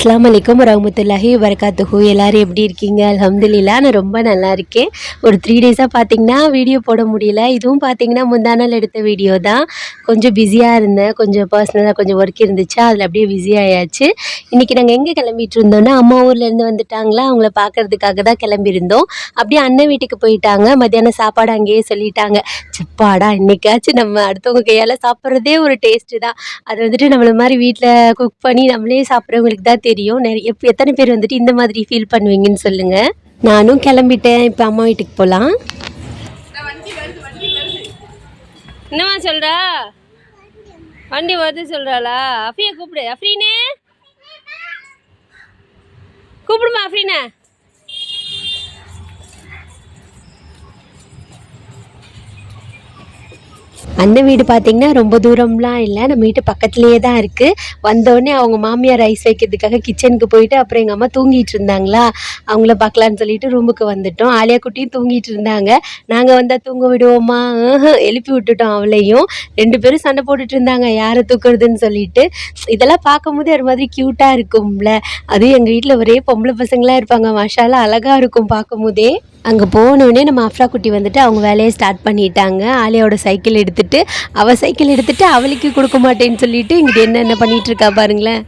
அஸ்ஸலாமு அலைக்கும் வரஹ்மத்துல்லாஹி வபரகாத்துஹு. எல்லோரும் எப்படி இருக்கீங்க? அல்ஹம்துலில்லாஹ், நான் ரொம்ப நல்லா இருக்கேன். ஒரு 3 டேஸாக பார்த்தீங்கன்னா வீடியோ போட முடியல. இதுவும் பார்த்தீங்கன்னா முந்தா நாள் எடுத்த வீடியோ தான். கொஞ்சம் பிஸியாக இருந்தேன், கொஞ்சம் பர்சனலாக கொஞ்சம் ஒர்க் இருந்துச்சு, அதில் அப்படியே பிஸி ஆயாச்சு. இன்றைக்கி நாங்கள் எங்கே கிளம்பிட்டு இருந்தோன்னா, அம்மா ஊர்லேருந்து வந்துட்டாங்களா, அவங்கள பார்க்கறதுக்காக தான் கிளம்பியிருந்தோம். அப்படியே அண்ணன் வீட்டுக்கு போயிட்டாங்க. மத்தியானம் சாப்பாடு அங்கேயே சொல்லிட்டாங்க. செப்பாடா இன்றைக்காச்சும் நம்ம அடுத்தவங்க கையால் சாப்பிட்றதே ஒரு டேஸ்ட்டு தான். அது வந்துட்டு நம்மள மாதிரி வீட்டில் குக் பண்ணி நம்மளே சாப்பிட்றவங்களுக்கு தான் தெரியும். எத்தனை பேர் வந்துட்டு இந்த மாதிரி ஃபீல் பண்ணுவீங்கன்னு சொல்லுங்கள். நானும் கிளம்பிட்டேன். இப்போ அம்மா வீட்டுக்கு போகலாம். என்னம்மா சொல்கிறா? வண்டி வருது சொல்கிறாளா? அஃப்ரியை கூப்பிடு. அஃப்ரீனே கூப்பிடுமா? அஃப்ரீனே அண்ணன் வீடு பார்த்திங்கன்னா ரொம்ப தூரம்லாம் இல்லை, நம்ம வீட்டு பக்கத்துலேயே தான் இருக்குது. வந்தோடனே அவங்க மாமியார் ரைஸ் வைக்கிறதுக்காக கிச்சனுக்கு போயிட்டு அப்புறம் எங்கள் அம்மா தூங்கிட்டு இருந்தாங்களா, அவங்கள பார்க்கலான்னு சொல்லிட்டு ரூமுக்கு வந்துட்டோம். ஆலியா குட்டியும் தூங்கிட்டு இருந்தாங்க. நாங்கள் வந்தால் தூங்க விடுவோமா? எழுப்பி விட்டுட்டோம் அவளையும். 2 பேரும் சண்டை போட்டுட்டு இருந்தாங்க யாரை தூக்குறதுன்னு சொல்லிட்டு. இதெல்லாம் பார்க்கும்போது ஒரு மாதிரி க்யூட்டாக இருக்கும்ல. அதுவும் எங்கள் வீட்டில் ஒரே பொம்பளை பசங்களாக இருப்பாங்க. மாஷால்லாம் அழகாக இருக்கும் பார்க்கும்போதே. அங்கே போனோடனே நம்ம அஃப்ரா குட்டி வந்துட்டு அவங்க வேலையை ஸ்டார்ட் பண்ணிட்டாங்க. ஆலியாவோட சைக்கிள் எடுத்துகிட்டு, அவள் சைக்கிள் எடுத்துகிட்டு அவளுக்கு கொடுக்க மாட்டேன்னு சொல்லிட்டு இங்கிட்ட என்னென்ன பண்ணிகிட்ருக்கா பாருங்களேன்.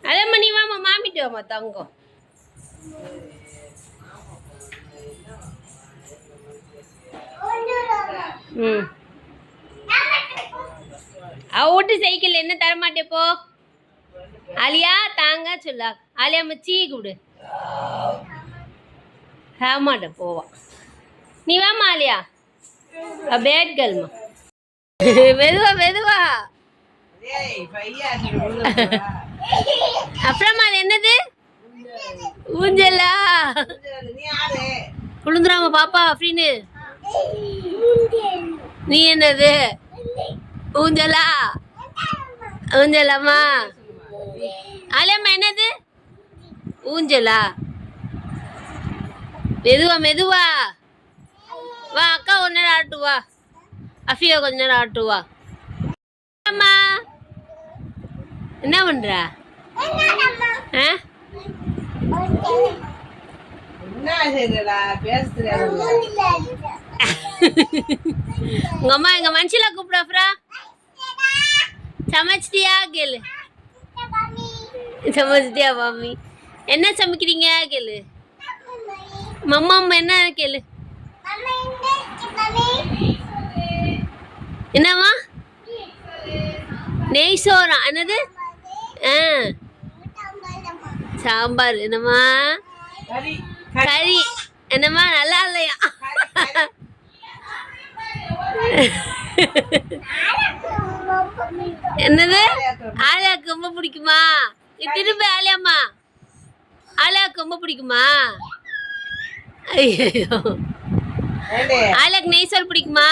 அதேம்மா நீ வாமா, மாமிட்டு வாமா தங்கம். அவ விட்டு சைக்கிள் என்ன தரமாட்டே போ. ஆலியா தாங்க சொல்லா. ஆலியா மச்சி கூப்பிடு. ஆமாட்ட போவா. நீ வாமா ஆலியா. பேட் கேர்ள்மா. மெதுவா மெதுவா. அப்புறமா அது என்னது? ஊஞ்சலா? விழுந்துடாம பாப்பா அப்படின்னு. நீ என்னது? ஊஞ்சலா? ஊஞ்சலாமா? ஆலியம்மா என்னது? ஊஞ்சலா? மெதுவா மெதுவா வா. அக்கா கொஞ்ச நேரம் ஆட்டுவா. அஃபியா கொஞ்ச நேரம் ஆட்டுவா. அம்மா என்ன பண்ற? உங்க அம்மா எங்க மனுஷில கூப்பிட. அப்புறம் சமைச்சிட்டியா கேளு. சமைச்சிட்டியா மாமி? என்ன சமைக்கிறீங்க கேளு. மம்மா அம்மா என்ன கேளு. என்னம்மா? நெய் சோறா? என்னது? சாம்பார். என்னம்மா? கறி. என்னம்மா நல்லா இல்லையா? என்னது? ஆலியாவுக்கு ரொம்ப பிடிக்குமா? திரும்ப ஆலியாம்மா ஆலியாவுக்கு ரொம்ப பிடிக்குமா? ஐயோ, ஆலியாவுக்கு நெய் சோறு பிடிக்குமா?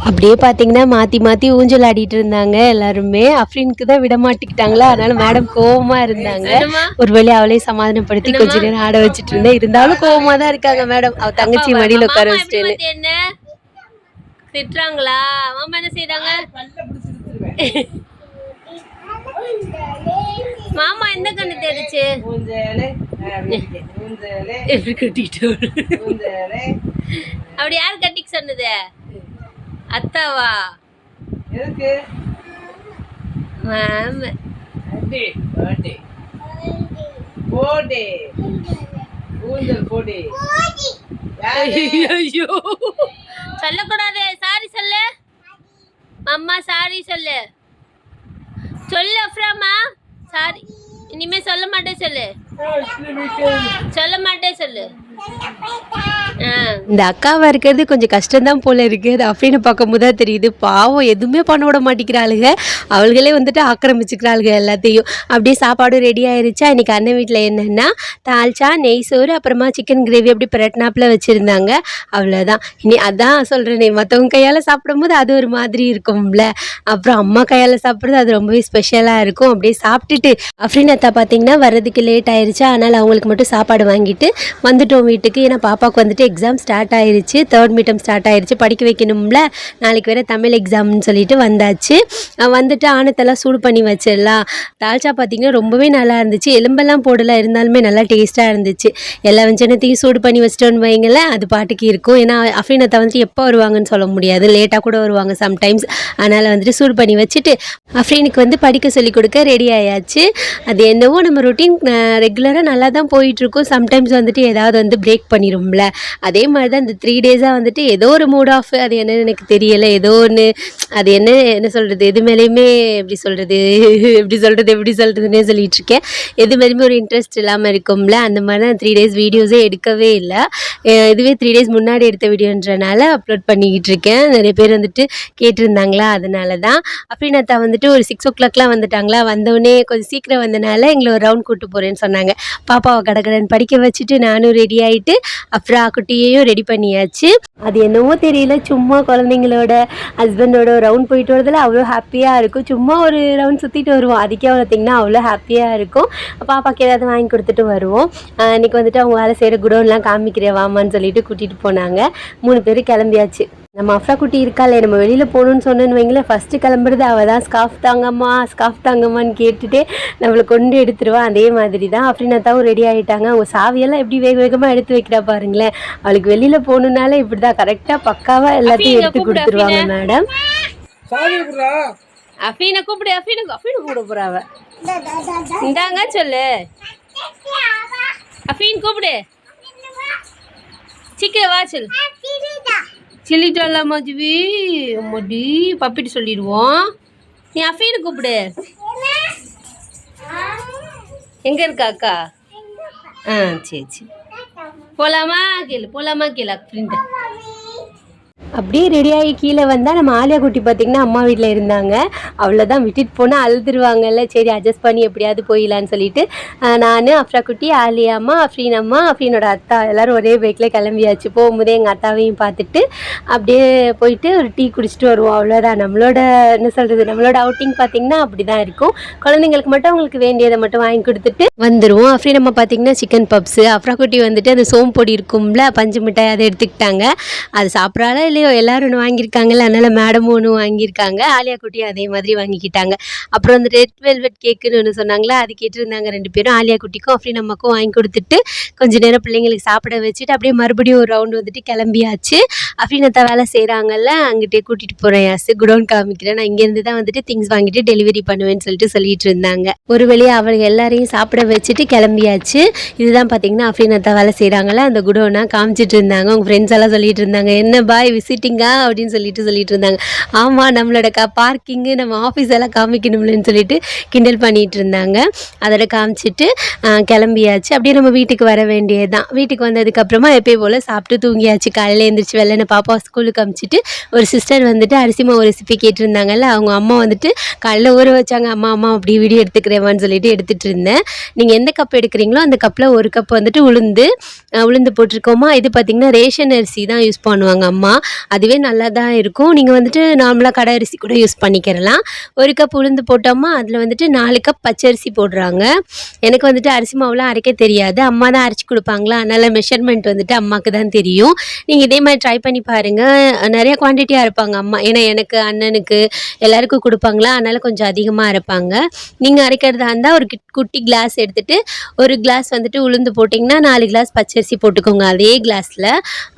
அப்படியே பார்த்தீங்கன்னா மாற்றி மாற்றி ஊஞ்சல் ஆடிட்டு இருந்தாங்க எல்லாருமே. அஃப்ரீனுக்கு தான் விட மாட்டிக்கிட்டாங்களா, அதனால மேடம் கோவமாக இருந்தாங்க. ஒரு வழி அவளே சமாதானப்படுத்தி கொஞ்ச நேரம் ஆட வச்சுட்டு இருந்தேன். இருந்தாலும் கோவமாக தான் இருக்காங்க மேடம். அவ தங்கச்சி மடியில் உட்கார வச்சுட்டேன்னு. என்ன திட்டுறாங்களா? மாமா என்ன செய்யறாங்க? மாமா எந்த கண்ணு தெரிச்சு எப்படி கட்டிட்டு? அப்படி யாரு கட்டிக்கு சொன்னது? அத்தாவா? சொல்லக்கூடாது. சாரி சொல்லு அம்மா. சாரி சொல்லு. சொல்லு அஃப்ராமா. சாரி இனிமே சொல்ல மாட்டேன் சொல்லு. சொல்ல மாட்டேன் சொல்லு. இந்த அக்காவா இருக்கிறது கொஞ்சம் கஷ்டம்தான் போல இருக்கு. அது அஃப்ரீனை பார்க்கும்போது தான் தெரியுது. பாவம் எதுவுமே பண்ண விட மாட்டேங்கிறாளுங்க. அவள்களே வந்துட்டு ஆக்கிரமிச்சுக்கிறாளுங்க எல்லாத்தையும். அப்படியே சாப்பாடும் ரெடி ஆயிருச்சா. இன்னைக்கு அண்ணன் வீட்டில் என்னென்னா தால்ச்சா, நெய் சோறு, அப்புறமா சிக்கன் கிரேவி அப்படி பிரட்டினாப்பில் வச்சுருந்தாங்க. அவ்வளோதான். இனி அதான் சொல்கிறேனே, மற்றவங்க கையால் சாப்பிடும்போது அது ஒரு மாதிரி இருக்கும்ல. அப்புறம் அம்மா கையால் சாப்பிட்றது அது ரொம்பவே ஸ்பெஷலாக இருக்கும். அப்படியே சாப்பிட்டுட்டு அஃப்ரீன் அத்தா பார்த்தீங்கன்னா வர்றதுக்கு லேட் ஆயிடுச்சா, அதனால் அவங்களுக்கு மட்டும் சாப்பாடு வாங்கிட்டு வந்துட்டோம் வந்துட்டோம் வீட்டுக்கு. ஏன்னா பாப்பாவுக்கு வந்துட்டு எக்ஸாம் ஸ்டார்ட் ஆயிருச்சு, 3rd மீட்டம் ஸ்டார்ட் ஆயிருச்சு, படிக்க வைக்கணும்ல. நாளைக்கு வேறு தமிழ் எக்ஸாம்னு சொல்லிட்டு வந்தாச்சு. வந்துட்டு ஆணத்தெல்லாம் சூடு பண்ணி வச்சிடலாம். தால்ச்சா பார்த்திங்கன்னா ரொம்பவே நல்லா இருந்துச்சு. எலும்பெல்லாம் போடலாம், இருந்தாலுமே நல்லா டேஸ்ட்டாக இருந்துச்சு. எல்லா வெஞ்சனத்தையும் சூடு பண்ணி வச்சிட்டோன்னு வைங்களேன், அது பாட்டுக்கு இருக்கும். ஏன்னா அஃப்ரீனத்தை வந்துட்டு எப்போ வருவாங்கன்னு சொல்ல முடியாது, லேட்டாக கூட வருவாங்க சம்டைம்ஸ். அதனால் வந்துட்டு சூடு பண்ணி வச்சுட்டு அஃப்ரீனுக்கு வந்து படிக்க சொல்லிக் கொடுக்க ரெடி ஆயாச்சு. அது என்னவோ நம்ம ரொட்டீன் ரெகுலராக நல்லா தான் போயிட்டுருக்கும். சம்டைம்ஸ் வந்துட்டு ஏதாவது வந்து பிரேக் பண்ணிடும்ல. அதே மாதிரி தான் இந்த 3 டேஸாக வந்துட்டு ஏதோ ஒரு மூட் ஆஃப், அது என்னன்னு எனக்கு தெரியலை. ஏதோ ஒன்று, அது என்ன சொல்கிறது, எது மேலேயுமே எப்படி சொல்கிறதுனே சொல்லிகிட்ருக்கேன். எது மேலேயுமே ஒரு இன்ட்ரெஸ்ட் இல்லாமல் இருக்கும்ல, அந்த மாதிரி தான் 3 டேஸ் வீடியோஸே எடுக்கவே இல்லை. இதுவே 3 டேஸ் முன்னாடி எடுத்த வீடியோன்றனால அப்லோட் பண்ணிக்கிட்டு இருக்கேன். நிறைய பேர் வந்துட்டு கேட்டிருந்தாங்களா, அதனால தான். அஃப்ரீனத்தா வந்துட்டு ஒரு 6 o'clockலாம் வந்துட்டாங்களா. வந்தோடனே கொஞ்சம் சீக்கிரம் வந்தனால எங்களை ஒரு ரவுண்ட் கூப்பிட்டு போகிறேன்னு சொன்னாங்க. பாப்பாவை கடகடன்னு படிக்க வச்சுட்டு நானும் ரெடி ஆகிட்டு அஃப்ரா குட்டியையும் ரெடி பண்ணியாச்சு. அது என்னவோ தெரியல, சும்மா குழந்தைங்களோட ஹஸ்பண்டோட ரவுண்ட் போயிட்டு வரதில் அவ்வளோ ஹாப்பியாக இருக்கும். சும்மா ஒரு ரவுண்ட் சுற்றிட்டு வருவோம், அதுக்கே பார்த்திங்கன்னா அவ்வளோ ஹாப்பியாக இருக்கும். பாப்பாவுக்கு ஏதாவது வாங்கி கொடுத்துட்டு வருவோம். இன்றைக்கி வந்துட்டு அவங்க வேலை செய்கிற குடோன்லாம் காமிக்கிறேன் வாமான்னு சொல்லிட்டு கூட்டிகிட்டு போனாங்க. 3 பேர் கிளம்பியாச்சு. நம்ம அஃப்ரா குட்டி இருக்காளே, நம்ம வெளியில் போகணுன்னு சொன்னேன்னு வைங்களேன், ஃபஸ்ட்டு கிளம்புறது அவள் தான். ஸ்கார்ஃப் தாங்கம்மான்னு கேட்டுகிட்டே நம்மளை கொண்டு எடுத்துருவா. அதே மாதிரி தான் அஃப்ரீனத்தாவும் ரெடி ஆகிட்டாங்க. அவங்க சாவியெல்லாம் எப்படி வேக வேகமாக எடுத்து வைக்கிறா பாருங்களேன். அவளுக்கு வெளியில் போகணுன்னாலே இப்படி தான் கரெக்டாக பக்காவாக எல்லாத்தையும் எடுத்து கொடுத்துருவாங்க மேடம். அஃபீனை கூப்பிடு, அஃபீனை கூப்பிட போகிறாவ. இந்தாங்க சொல்லு, அஃபீன் கூப்பிடு, சீக்கிரம் வா சொல்லு. சொல்லிட்டாலாமா ஜிவி, அம்மாடி பப்பிட்டு சொல்லிடுவோம். நீ அஃபீனை கூப்பிடு. எங்கே இருக்கா அக்கா? சரி போகலாமா கேளு அஃபீன்ட்ட. அப்படியே ரெடியாகி கீழே வந்தால் நம்ம ஆலியா குட்டி பார்த்திங்கன்னா அம்மா வீட்டில் இருந்தாங்க. அவ்வளோதான், விட்டுட்டு போனால் அழுதுருவாங்கல்ல. சரி அட்ஜஸ்ட் பண்ணி எப்படியாவது போயிடலான்னு சொல்லிட்டு நான், அஃப்ரா குட்டி, ஆலியா அம்மா, அஃப்ரீனோட அத்தா எல்லோரும் ஒரே பைக்கில் கிளம்பியாச்சு. போகும்போதே எங்கள் அத்தாவையும் பார்த்துட்டு அப்படியே போயிட்டு ஒரு டீ குடிச்சிட்டு வருவோம். அவ்வளோதான் நம்மளோட நம்மளோட அவுட்டிங் பார்த்திங்கன்னா அப்படி தான் இருக்கும். குழந்தைங்களுக்கு மட்டும் அவங்களுக்கு வேண்டியதை மட்டும் வாங்கி கொடுத்துட்டு வந்துடுவோம். அஃப்ரீன் பார்த்திங்கன்னா சிக்கன் பப்ஸு, அஃப்ரா குட்டி வந்துட்டு அந்த சோம்பு பொடி இருக்கும்ல, பஞ்சு மிட்டாய், அதை எடுத்துக்கிட்டாங்க. அது சாப்பிட்றாலும் இல்லையோ எல்லோரும் ஒன்று வாங்கியிருக்காங்கல்ல, அதனால் மேடமும் ஒன்று வாங்கியிருக்காங்க. ஆலியா குட்டியும் அதே மாதிரி வாங்கிக்கிட்டாங்க. அப்புறம் அந்த ரெட் வெல்வெட் கேக்குன்னு ஒன்று சொன்னாங்களா, அது கேட்டிருந்தாங்க 2 பேரும். ஆலியா குட்டிக்கும் அஃப்ரீன் அம்மாக்கும் வாங்கி கொடுத்துட்டு கொஞ்சம் நேரம் பிள்ளைங்களுக்கு சாப்பிட வச்சுட்டு அப்படியே மறுபடியும் ஒரு ரவுண்டு வந்துட்டு கிளம்பியாச்சு. அஃப்ரீனத்தா வேலை செய்கிறாங்கல்ல, அங்கிட்டே கூட்டிகிட்டு போகிறேன். குடோன் காமிக்கிறேன், நான் இங்கேருந்து தான் வந்துட்டு திங்ஸ் வாங்கிட்டு டெலிவரி பண்ணுவேன்னு சொல்லிட்டு இருந்தாங்க. ஒரு வழியாக அவளுக்கு எல்லாரையும் சாப்பிட வச்சுட்டு கிளம்பியாச்சு. இதுதான் பார்த்தீங்கன்னா அஃப்ரீனத்தா வேலை செய்கிறாங்கல்ல, அந்த குடோனா காமிச்சிட்டு இருந்தாங்க. அவங்க ஃப்ரெண்ட்ஸ் எல்லாம் சொல்லிட்டு இருந்தாங்க, என்ன பாய் விசிட்டிங்கா அப்படின்னு சொல்லிட்டு இருந்தாங்க. ஆமாம், நம்மளோட பார்க்கிங்கு நம்ம ஆஃபீஸ் எல்லாம் காமிக்கணும்லன்னு சொல்லிட்டு கிண்டல் பண்ணிகிட்டு இருந்தாங்க. அதோட காமிச்சிட்டு கிளம்பியாச்சு. அப்படியே நம்ம வீட்டுக்கு வர வேண்டியது தான். வீட்டுக்கு வந்ததுக்கப்புறமா எப்பயும் போல் சாப்பிட்டு தூங்கியாச்சு. காலையில் எழுந்திரிச்சு வெள்ளனை பாப்பா ஸ்கூலுக்கு அமிச்சிட்டு ஒரு சிஸ்டர் வந்துட்டு அரிசி மாவு ரெசிபி கேட்டிருந்தாங்கல்ல, அவங்க அம்மா வந்துட்டு காலையில் ஊற வச்சாங்க. அம்மா அப்படி வீடியோ எடுத்துக்கிறேவான்னு சொல்லிட்டு எடுத்துகிட்டு இருந்தேன். நீங்கள் எந்த கப் எடுக்கிறீங்களோ அந்த கப்பில் ஒரு கப் வந்துட்டு உளுந்து போட்டிருக்கோமா. இது பார்த்திங்கன்னா ரேஷன் அரிசி தான் யூஸ் பண்ணுவாங்க அம்மா. அதுவே நல்லா தான் இருக்கும். நீங்கள் வந்துட்டு நார்மலாக கடை அரிசி கூட யூஸ் பண்ணிக்கிறலாம். ஒரு கப் உளுந்து போட்டோமா, அதில் வந்துட்டு 4 கப் பச்சரிசி போடுறாங்க. எனக்கு வந்துட்டு அரிசி மாவுலாம் அரைக்க தெரியாது, அம்மா தான் அரைச்சி கொடுப்பாங்களா, அதனால் மெஷர்மெண்ட் வந்துட்டு அம்மாவுக்கு தான் தெரியும். நீங்கள் இதே மாதிரி ட்ரை பண்ணி பாருங்கள். நிறைய குவான்டிட்டியாக அரைப்பாங்க அம்மா. ஏன்னா எனக்கு, அண்ணனுக்கு எல்லாருக்கும் கொடுப்பாங்களா, அதனால் கொஞ்சம் அதிகமாக அரைப்பாங்க. நீங்கள் அரைக்கிறதா இருந்தால் ஒரு குட்டி கிளாஸ் எடுத்துகிட்டு ஒரு கிளாஸ் வந்துட்டு உளுந்து போட்டிங்கன்னா 4 கிளாஸ் பச்சரிசி போட்டுக்கோங்க அதே கிளாஸில்.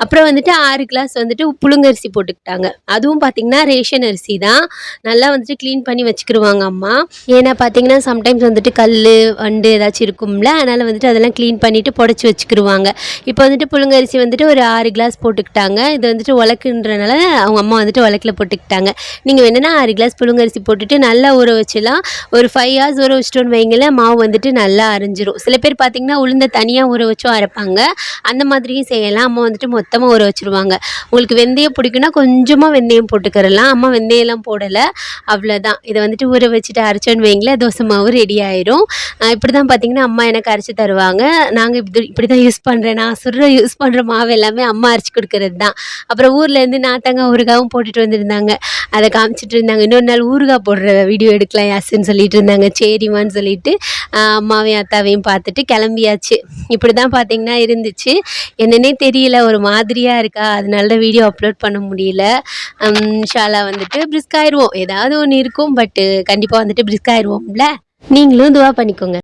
அப்புறம் வந்துட்டு 6 கிளாஸ் வந்துட்டு புழுங்கரிசி போட்டுக்கிட்டாங்க. அதுவும் பார்த்திங்கன்னா ரேஷன் அரிசி தான். நல்லா வந்துட்டு க்ளீன் பண்ணி வச்சுக்கிடுவாங்க அம்மா. ஏன்னா பார்த்திங்கன்னா சம்டைம்ஸ் வந்துட்டு கல் வண்டு ஏதாச்சும் இருக்கும்ல, அதனால் வந்துட்டு அதெல்லாம் க்ளீன் பண்ணிவிட்டு புடச்சி வச்சுக்கிடுவாங்க. இப்போ வந்துட்டு புழுங்கரிசி வந்துட்டு ஒரு 6 கிளாஸ் போட்டுக்கிட்டாங்க. இது வந்துட்டு உலக்குன்றனால அவங்க அம்மா வந்துட்டு உலக்கில் போட்டுக்கிட்டாங்க. நீங்கள் வேணுன்னா 6 கிளாஸ் புழுங்கரிசி போட்டுட்டு நல்லா ஊற வச்சுலாம். ஒரு 5 hours ஊற வச்சிட்டோன்னு வைங்களேன், மாவு வந்துட்டு நல்லா அரைஞ்சிரும். சில பேர் பார்த்திங்கன்னா உளுந்த தனியாக ஊற வச்சும் அரைப்பாங்க, அந்த மாதிரியும் செய்யலாம். அம்மா வந்துட்டு மொத்தமாக ஊற வச்சுருவாங்க. உங்களுக்கு வெந்தயம் வெந்தயம் பிடிக்குன்னா கொஞ்சமாக வெந்தயம் போட்டுக்கிறலாம். அம்மா வெந்தயம்லாம் போடலை, அவ்வளோதான். இதை வந்துட்டு ஊற வச்சுட்டு அரைச்சோன்னு வைங்களேன், தோசை மாவு ரெடி ஆயிரும். இப்படி தான் பார்த்தீங்கன்னா அம்மா எனக்கு அரைச்சி தருவாங்க. நாங்கள் இப்படி தான் யூஸ் பண்ணுறேன். நான் யூஸ் பண்ணுற மாவு எல்லாமே அம்மா அரைச்சி கொடுக்கறது தான். அப்புறம் ஊர்லேருந்து நாத்தங்காய் ஊறுகாயும் போட்டுட்டு வந்திருந்தாங்க. அதை காமிச்சிட்டு இருந்தாங்க. இன்னொரு நாள் ஊறுகாய் போடுற வீடியோ எடுக்கலாம் யாசுன்னு சொல்லிட்டு இருந்தாங்க. சரிம்மான்னு சொல்லிட்டு அம்மாவையும் அத்தாவையும் பார்த்துட்டு கிளம்பியாச்சு. இப்படி தான் பார்த்தீங்கன்னா இருந்துச்சு. என்னன்னே தெரியல, ஒரு மாதிரியாக இருக்கா, அதனால தான் வீடியோ அப்லோட் பண்ண முடியல. இன்ஷால்லா வந்துட்டு பிரிஸ்க் ஆயிடுவோம். ஏதாவது ஒன்று இருக்கும், பட்டு கண்டிப்பாக வந்துட்டு பிரிஸ்க் ஆயிடுவோம்ல. நீங்களும் துவா பண்ணிக்கோங்க.